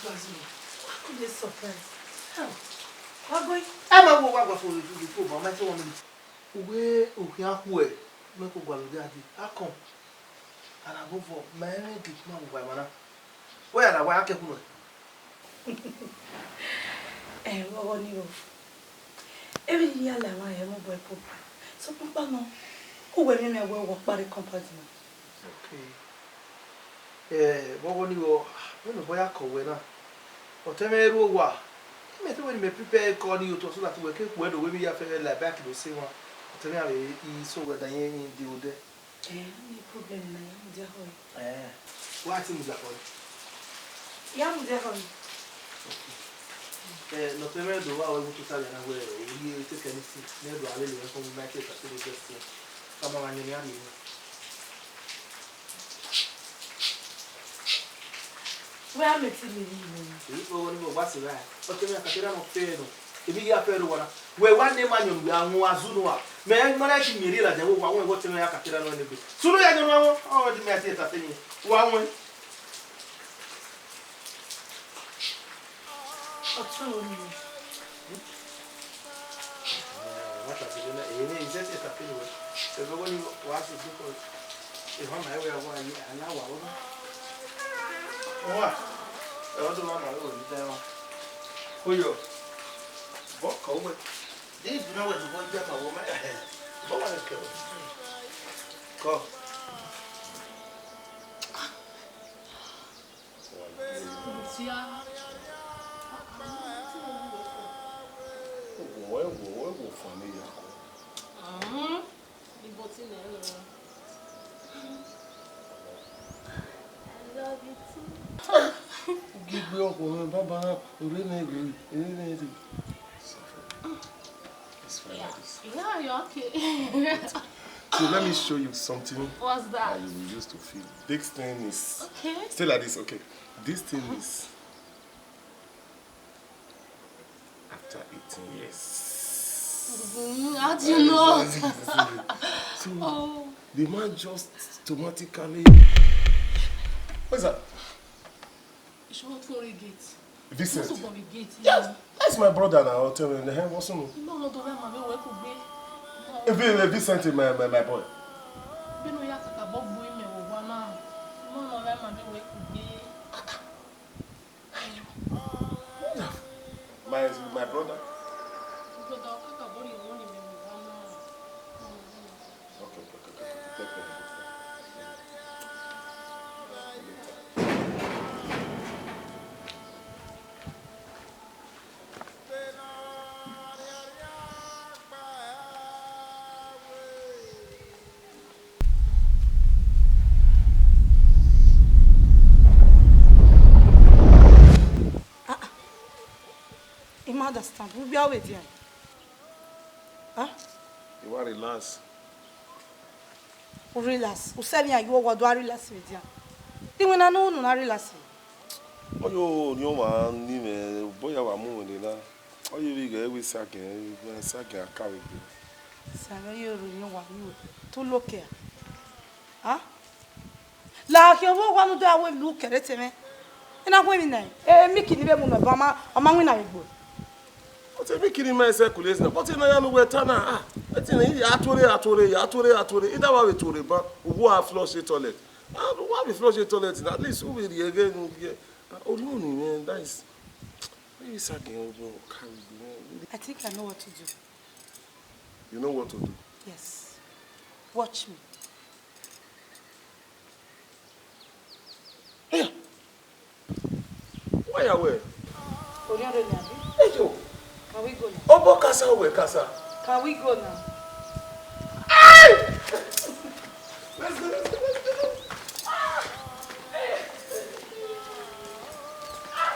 Why could they surprise? How? What going? I'm a walk for you, but my woman. Where Ukiakwe, Mako Galgadi, I come. And I go for my did not by mana. Where are I can put? Eh, what on you? Every year, I am a boy. So, Papa, no. Who will me a work by the company? Okay. What on you? When the boy I call winner. Whatever you were. When me prepare call you to so that we can where the way we have like back to the same one. Tell me he so that I ain't deal there. No problem, dear Hoy. What is that for? Young dear Hoy. No premier do I want to tell you where we take anything. Never I really from my case at the just come on in the Where am I feeling? What's right? But you are not fair. If you are fair, where one name and you are more Zunua. May I manage me real as I want what to make a capital on the bit. Sooner I don't know how the matter is. One way. What's wrong with you? What has it been? Is it a pillow? Everybody was it because if I'm my way of 1 year an hour. What? I don't know my own down. Who you? What cover? These know what you want to get a woman ahead. What was it? Go. Give me up on Baba, Yeah, you're okay. So let me show you something. What's that? You will use to feel. This thing is okay. Still like this, okay. This thing is after 18 years. How do you know? So the man just automatically. What's that? You should not forget. Vincent. Yes, that's my brother now. Tell me, what's on? No, don't let my way to be. If Vincent is my boy. My brother. You understand? We'll be out with you. Huh? You want to relax? Relax. You said you want to relax with you. You want to know no relax. Oh, you man, you boy, I'm moving now. Oh, you get every second, I carry you. Samuel, you want you to look here. Huh? Like you want to do away look at it, me. And I'm going in making the woman, Bama, among when I go. What's a making my circulation? What's in a way, Tana? That's in Atore. Either way, to it, but who are flush the toilet? Why we flush the toilet? At least who will the again? Oh, no, man, that is. Maybe second. I think I know what to do. You know what to do? Yes. Watch me. Here. Why are we? Hey, Joe. Can we go now? Oh, Casa, where Casa? Can we go now? Let's go.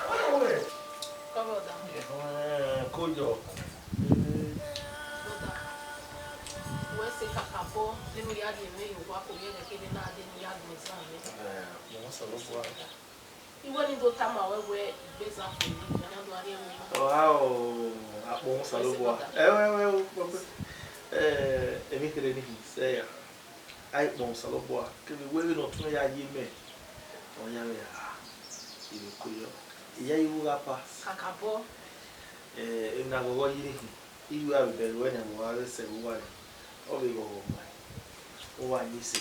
Why are we? Come on down. Cool job. Where's the cacapo? Then we had the way you walk away the kid and I didn't yard me some. You went into Tama where base up for you. Wow, Apon Saloboa. Emigrant say, I won't Saloboa. Can we wait not to me? Or Yamia? You could. ya iwu gapa kakabo na gogo yiri iwu abelu wenya mo se uwa obi go ma uwa nyise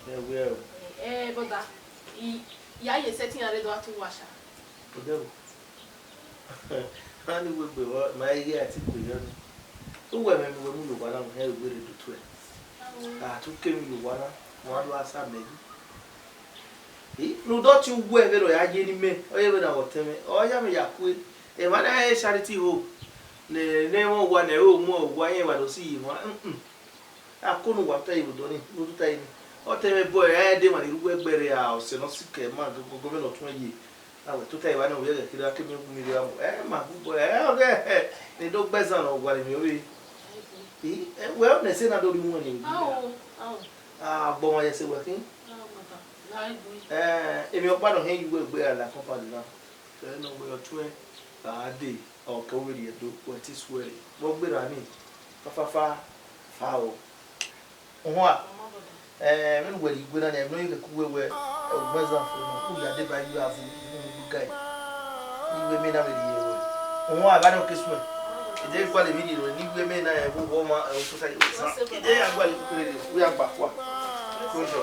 na we boda ya ye setting are do atu washa odebo ani we gbe wa ma ye ati gbe yo ni uwe me we mu lo wa na mo he gbe re do to e tu ke mi lo wa na mo lo asa meji no dot you we vero ya je ni me oye be na woteme oya me yakwe e mana e charity ho ne mo wa ne o mo wa yen wa do si yi mo akonu wa ta ibudo ni no tuta yi o teme boy e de ma ni ruwe gbere ya o se no sike ma governor tun yi awe tuta yi wa na o ye kira ke mi mi ri amo ma bu oge ni do gbeza no gwa ni mi o wi we o ne se na do ri mo ni bo ma ye se we kin èmi ọ̀pá náà hẹ́yìn ìwé ìgbé àlà kọ́pàdé náà tẹ́lẹ̀ náà wọ́n tún ẹ̀ láàdé ọ̀kẹ́ wọ́n rí ẹ̀dọ́ wọ́n ti sùn ẹ̀ wọ́n gbéra ní fáfáfá fa ọ̀ ọ̀hún à mẹ́nu wẹ̀lì ìgbé náà ẹ̀mí lóyún kẹ́kọ́ wẹ́wẹ́ ẹ̀gbẹ́sà fún un kó yà dé bá yú àfọ ìgbé gáì ìgbé mi náà wẹ̀lì yẹ̀ wẹ̀ ọ̀hún à bá náà kẹ́sùn ẹ̀ ìdẹ́ ìgbàlẹ̀ mi nìyẹn ní ìgbé mi náà ẹ̀ wọ́n máa ẹ̀ wọ́n tó sáyé wẹ̀ sá ìdẹ́ àgbàlẹ̀ kékeré rẹ̀ wíyà gbà wà kó jọ.